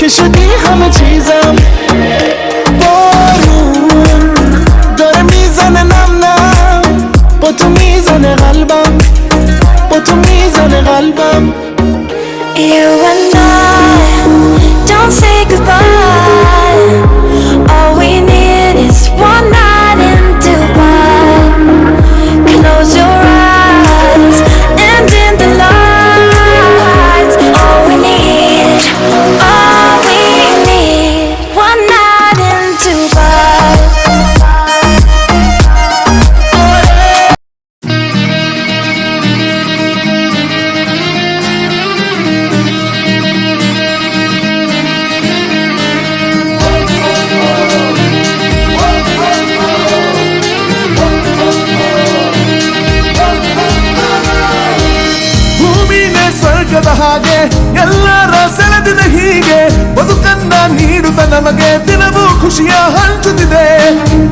شدی همه چیزم بارون داره میزنه نم نم با تو میزنه قلبم با تو میزنه قلبم You and I don't say goodbye. All we need is one night in Dubai. Close your eyes and in the lights. All we need one night in Dubai. ಸ್ವರ್ಗದ ಹಾಗೆ ಎಲ್ಲರ ಸೆಳೆದಿದೆ ಹೀಗೆ ಬದುಕನ್ನ ನೀಡುತ್ತ ನಮಗೆ ದಿನವೂ ಖುಷಿಯ ಹಂಚುತ್ತಿದೆ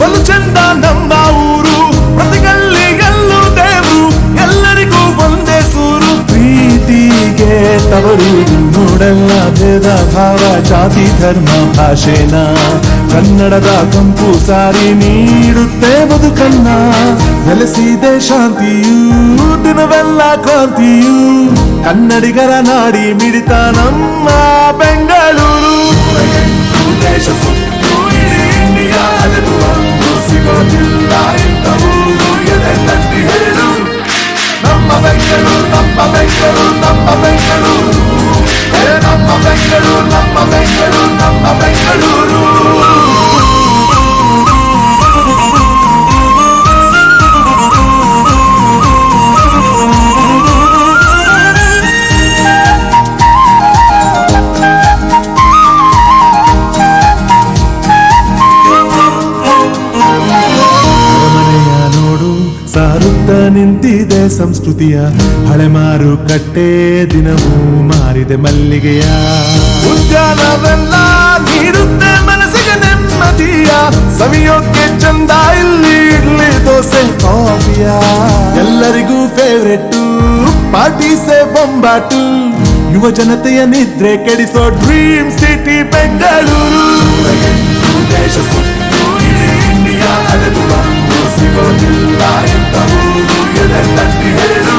ಬಲು ಚಂದ ನಮ್ಮ ಊರು ಪ್ರತಿಗಲ್ಲಿ ಎಲ್ಲೂ ದೇವರು ಎಲ್ಲರಿಗೂ ಒಂದೇ ಸೂರು ಪ್ರೀತಿಗೆ ತವರು ನೋಡಲ್ಲ ಭೇದ ಭಾವ ಜಾತಿ ಧರ್ಮ ಭಾಷೆನ ಕನ್ನಡದ ಕಂಪು ಸಾರಿ ನೀಡುತ್ತೆ ಬದುಕನ್ನ ನೆಲೆಸಿದೆ ಶಾಂತಿಯೂ ದಿನವೆಲ್ಲ ಕ್ರಾಂತಿಯೂ ಕನ್ನಡಿಗರ ನಾಡಿ ಮಿಡಿತ ನಮ್ಮ ಬೆಂಗಳೂರು ದೇಶ ಸುತ್ತು ಇಡೀ ಇಂಡಿಯಾ ಅಲೆದು ಒಂದು ಸಿಗೋದಿಲ್ಲ ಇಂಥ ಊರು ಎದೆತಟ್ಟಿ ಹೇಳು ನಮ್ಮ ಬೆಂಗಳೂರು ನಮ್ಮ ಬೆಂಗಳೂರು ನಮ್ಮ ಬೆಂಗಳೂರು ನಮ್ಮ ಬೆಂಗಳೂರು ನಮ್ಮ ಬೆಂಗಳೂರು ನಮ್ಮ ಬೆಂಗಳೂರು ಸಾರುತ್ತ ನಿಂತಿದೆ ಸಂಸ್ಕೃತಿಯ ಹಳೆ ಮಾರುಕಟ್ಟೆ ದಿನವೂ ಮಾರಿದೆ ಮಲ್ಲಿಗೆಯ ಉದ್ಯಾನವೆಲ್ಲ ನೀಡುತ್ತೆ ಮನಸ್ಸಿಗೆ ನೆಮ್ಮದಿಯ ಸವಿಯೋಕ್ಕೆ ಚಂದ ಇಲ್ಲಿ ಇಡ್ಲಿ ದೋಸೆ ಕಾಫಿಯ ಎಲ್ಲರಿಗೂ ಫೇವ್ರೆಟ್ ಪಾರ್ಟಿಸೆ ಬೊಂಬಾಟು ಯುವ ಜನತೆಯ ನಿದ್ರೆ ಕೆಡಿಸೋ ಡ್ರೀಮ್ ಸಿಟಿ ಬೆಂಗಳೂರು ದೇಶ ಸುತ್ತು ಇಡೀ ಇಂಡಿಯಾ ಅಲೆದು ಸಿಗೋದಿಲ್ಲ ಎಂತ ಊರು ಎದೆತಟ್ಟಿ ಹೇಳು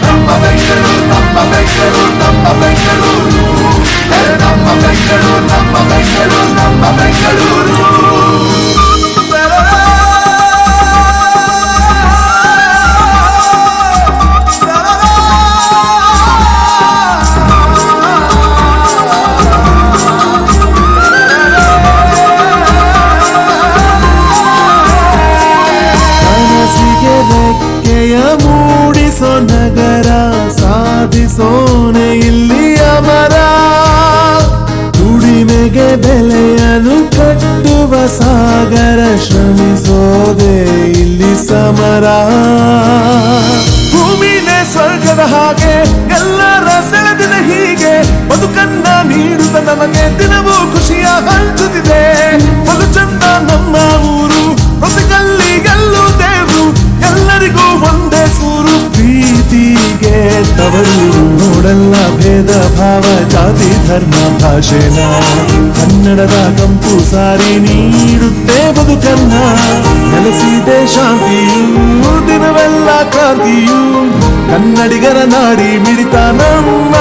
ನಮ್ಮ ಬೆಂಗಳೂರು ನಮ್ಮ ಬೆಂಗಳೂರು ನಮ್ಮ ಬೆಂಗಳೂರು ನಮ್ಮ ಬೆಂಗಳೂರು ನಮ್ಮ ಬೆಂಗಳೂರು ನಮ್ಮ ಬೆಂಗಳೂರು ರೆಕ್ಕೆಯ ಮೂಡಿಸೋ ನಗರ ಸಾಧಿಸೋನೆ ಇಲ್ಲಿ ಅಮರ ದುಡಿಮೆಗೆ ಬೆಲೆಯನ್ನು ಕಟ್ಟುವ ಸಾಗರ ಶ್ರಮಿಸೋದೆ ಇಲ್ಲಿ ಸಮರ ಭೂಮಿನೇ ಸ್ವರ್ಗದ ಹಾಗೆ ಎಲ್ಲರ ಸೆಳೆದಿದೆ ಹೀಗೆ ಬದುಕನ್ನ ನೀಡುತ್ತ ನಮಗೆ ದಿನವೂ ಖುಷಿಯ ಹಂಚುತ್ತಿದೆ ಬಲು ಚಂದ ನಮ್ಮ ಊರು ಪ್ರತಿಗಲ್ಲಿ ಎಲ್ಲೂ ದೇವರು ಎಲ್ಲರಿಗೂ ಒಂದೇ ಸೂರು ಪ್ರೀತಿಗೆ ತವರು ನೋಡಲ್ಲ ಭೇದ ಭಾವ ಜಾತಿ ಧರ್ಮ ಭಾಷೆನ ಕನ್ನಡದ ಕಂಪು ಸಾರಿ ನೀಡುತ್ತೆ ಬದುಕನ್ನ ನೆಲೆಸಿದೆ ಶಾಂತಿಯೂ ದಿನವೆಲ್ಲ ಕ್ರಾಂತಿಯೂ ಕನ್ನಡಿಗರ ನಾಡಿ ಮಿಡಿತ ನಮ್ಮ